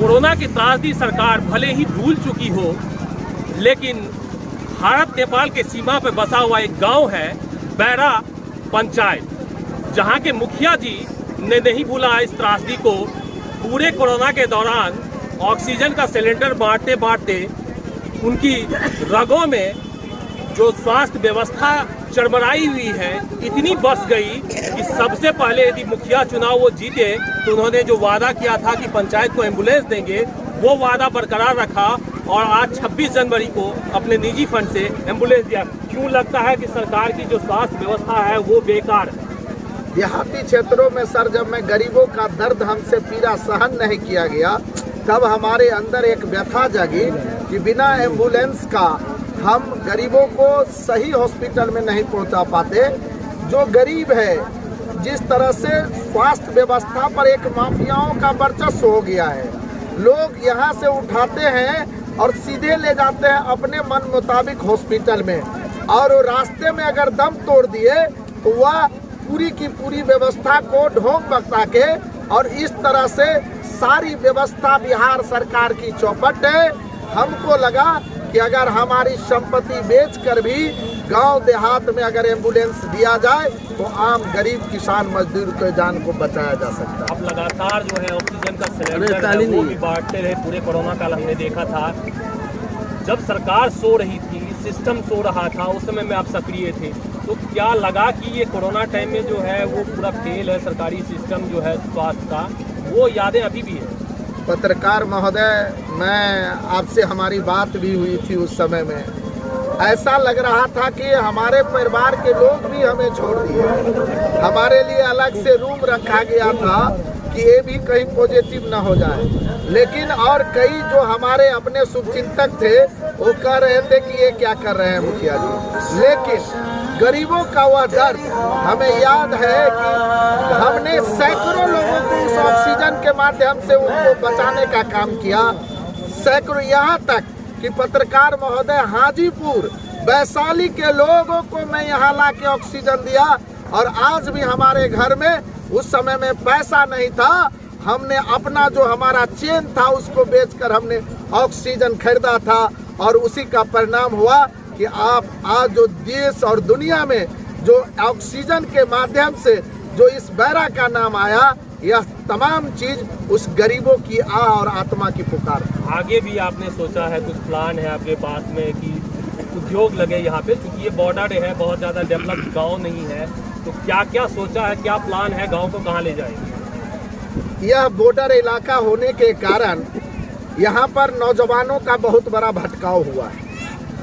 Corona की त्रासदी सरकार भले ही भूल चुकी हो, लेकिन भारत नेपाल के सीमा पर बसा हुआ एक गांव है बैरा पंचायत, जहां के मुखिया जी ने नहीं भूला इस त्रासदी को। पूरे कोरोना के दौरान ऑक्सीजन का सिलेंडर बांटते बांटते उनकी रगों में जो स्वास्थ्य व्यवस्था चरमराई हुई है इतनी बस गई कि सबसे पहले यदि मुखिया चुनाव वो जीते तो उन्होंने जो वादा किया था कि पंचायत को एम्बुलेंस देंगे, वो वादा बरकरार रखा और आज 26 जनवरी को अपने निजी फंड से एम्बुलेंस दिया। क्यों लगता है कि सरकार की जो स्वास्थ्य व्यवस्था है वो बेकार है? देहाती क्षेत्रों में सर, जब मैं गरीबों का दर्द हमसे पीड़ा सहन नहीं किया गया, तब हमारे अंदर एक व्यथा जगी कि बिना एम्बुलेंस का हम गरीबों को सही हॉस्पिटल में नहीं पहुंचा पाते। जो गरीब है, जिस तरह से स्वास्थ्य व्यवस्था पर एक माफियाओं का वर्चस्व हो गया है, लोग यहाँ से उठाते हैं और सीधे ले जाते हैं अपने मन मुताबिक हॉस्पिटल में, और वो रास्ते में अगर दम तोड़ दिए तो वह पूरी की पूरी व्यवस्था को ढोंग बकता के, और इस तरह से सारी व्यवस्था बिहार सरकार की चौपट है। हमको लगा कि अगर हमारी संपत्ति बेचकर भी गांव देहात में अगर एम्बुलेंस दिया जाए तो आम गरीब किसान मजदूर के जान को बचाया जा सकता है। अब लगातार जो है ऑक्सीजन का सिलेंडर है वो भी बांटते रहे। पूरे कोरोना काल हमने देखा था, जब सरकार सो रही थी, सिस्टम सो रहा था, उस समय में आप सक्रिय थे, तो क्या लगा कि ये कोरोना टाइम में जो है वो पूरा फेल है सरकारी सिस्टम जो है स्वास्थ्य का, वो यादें अभी भी है? पत्रकार महोदय, मैं आपसे हमारी बात भी हुई थी उस समय में, ऐसा लग रहा था कि हमारे परिवार के लोग भी हमें छोड़ दिए। हमारे लिए अलग से रूम रखा गया था कि ये भी कहीं पॉजिटिव ना हो जाए, लेकिन और कई जो हमारे अपने शुभचिंतक थे वो कह रहे थे कि ये क्या कर रहे हैं मुखिया जी। लेकिन गरीबों का वह दर्द हमें याद है कि हमने सैकड़ों लोगों को उस ऑक्सीजन के माध्यम से उनको बचाने का काम किया। सैकड़ों, यहाँ तक कि पत्रकार महोदय, हाजीपुर वैशाली के लोगों को मैं यहाँ ला के ऑक्सीजन दिया, और आज भी हमारे घर में उस समय में पैसा नहीं था, हमने अपना जो हमारा चेन था उसको बेचकर हमने ऑक्सीजन खरीदा था, और उसी का परिणाम हुआ कि आप आज जो देश और दुनिया में जो ऑक्सीजन के माध्यम से जो इस बैरा का नाम आया, यह तमाम चीज उस गरीबों की आह और आत्मा की पुकार। आगे भी आपने सोचा है, कुछ प्लान है आपके पास में कि उद्योग लगे यहाँ पे, क्योंकि ये बॉर्डर है, बहुत ज़्यादा डेवलप्ड गांव नहीं है, तो क्या क्या सोचा है, क्या प्लान है, गांव को कहाँ ले जाएंगे? यह बॉर्डर इलाका होने के कारण यहाँ पर नौजवानों का बहुत बड़ा भटकाव हुआ है।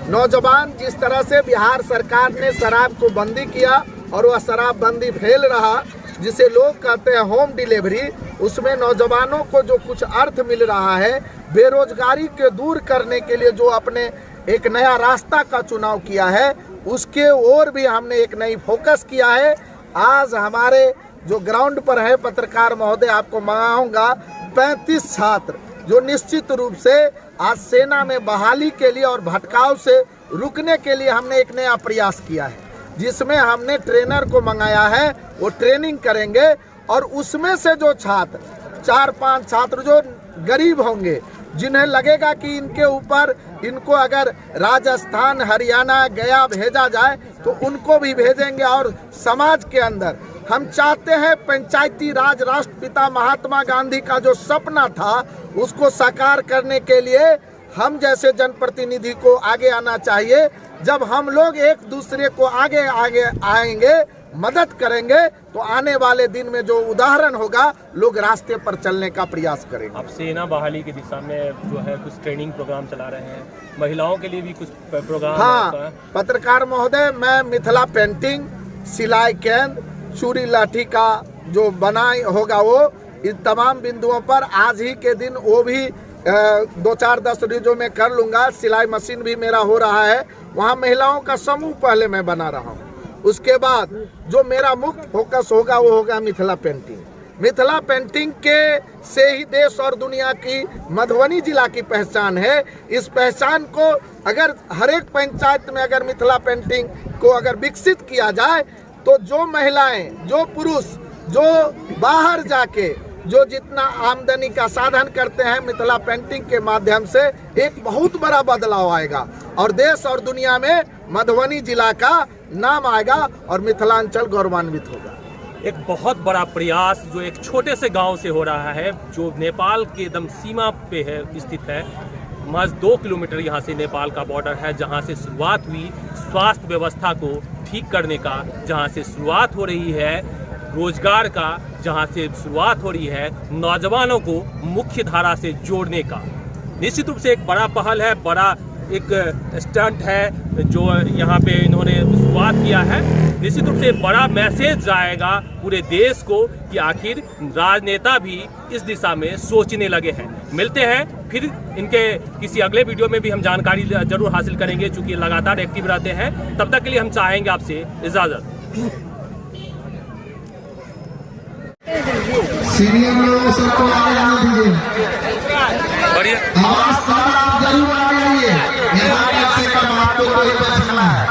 नौजवान, जिस तरह से बिहार सरकार ने शराब को बंदी किया और वह शराबबंदी फैल रहा, जिसे लोग कहते हैं होम डिलीवरी, उसमें नौजवानों को जो कुछ अर्थ मिल रहा है, बेरोजगारी के दूर करने के लिए जो अपने एक नया रास्ता का चुनाव किया है, उसके ओर भी हमने एक नई फोकस किया है। आज हमारे जो ग्राउंड पर है पत्रकार महोदय, आपको मंगाऊंगा 35 छात्र जो निश्चित रूप से आज सेना में बहाली के लिए और भटकाव से रुकने के लिए हमने एक नया प्रयास किया है, जिसमें हमने ट्रेनर को मंगाया है, वो ट्रेनिंग करेंगे, और उसमें से जो छात्र 4-5 छात्र जो गरीब होंगे, जिन्हें लगेगा कि इनके ऊपर, इनको अगर राजस्थान, हरियाणा, गया भेजा जाए तो उनको भी भेजेंगे। और समाज के अंदर हम चाहते हैं पंचायती राज राष्ट्रपिता महात्मा गांधी का जो सपना था उसको साकार करने के लिए हम जैसे जनप्रतिनिधि को आगे आना चाहिए। जब हम लोग एक दूसरे को आगे आएंगे, मदद करेंगे, तो आने वाले दिन में जो उदाहरण होगा, लोग रास्ते पर चलने का प्रयास करेंगे। अब सेना बहाली की दिशा में जो है कुछ ट्रेनिंग प्रोग्राम चला रहे हैं, महिलाओं के लिए भी कुछ प्रोग्राम? हाँ पत्रकार महोदय, मैं मिथिला पेंटिंग, सिलाई केंद्र, चूड़ी लाठी का जो बनाई होगा, वो इन तमाम बिंदुओं पर आज ही के दिन वो भी 2-4-10 जो मैं कर लूँगा। सिलाई मशीन भी मेरा हो रहा है, वहाँ महिलाओं का समूह पहले मैं बना रहा हूँ। उसके बाद जो मेरा मुख्य फोकस होगा वो होगा मिथिला पेंटिंग। मिथिला पेंटिंग के से ही देश और दुनिया की मधुबनी जिला की पहचान है। इस पहचान को अगर हर एक पंचायत में अगर मिथिला पेंटिंग को अगर विकसित किया जाए, तो जो महिलाएं, जो पुरुष, जो बाहर जाके जो जितना आमदनी का साधन करते हैं मिथिला पेंटिंग के माध्यम से एक बहुत बड़ा बदलाव आएगा और देश और दुनिया में मधुबनी जिला का नाम आएगा और मिथिलांचल गौरवान्वित होगा। एक बहुत बड़ा प्रयास जो एक छोटे से गांव से हो रहा है, जो नेपाल के एकदम सीमा पे है स्थित है। महज 2 किलोमीटर यहाँ से नेपाल का बॉर्डर है, जहाँ से शुरुआत हुई स्वास्थ्य व्यवस्था को ठीक करने का, जहाँ से शुरुआत हो रही है रोजगार का, जहाँ से शुरुआत हो रही है नौजवानों को मुख्य धारा से जोड़ने का। निश्चित रूप से एक बड़ा पहल है, बड़ा एक स्टंट है जो यहाँ पे इन्होंने शुरुआत किया है। निश्चित रूप से बड़ा मैसेज जाएगा पूरे देश को कि आखिर राजनेता भी इस दिशा में सोचने लगे हैं। मिलते हैं फिर इनके किसी अगले वीडियो में भी हम जानकारी जरूर हासिल करेंगे, चूंकि लगातार एक्टिव रहते हैं। तब तक के लिए हम चाहेंगे आपसे इजाजत। सीनियर लोगों सबको आगे आने दीजिए। आवाज आप जरूर आगे आइए। यहाँ कम से कम आपको कोई बचना है।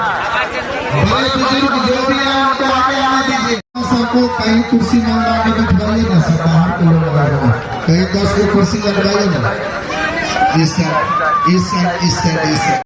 बड़े बुजुर्ग जो भी हैं उनको आगे आने दीजिए। सबको कहीं कुर्सी मंगा के बिठाइए ना, सब बाहर के लोग आ रहे हैं। कहीं 10 को कुर्सी लगवाइए ना। इस साइड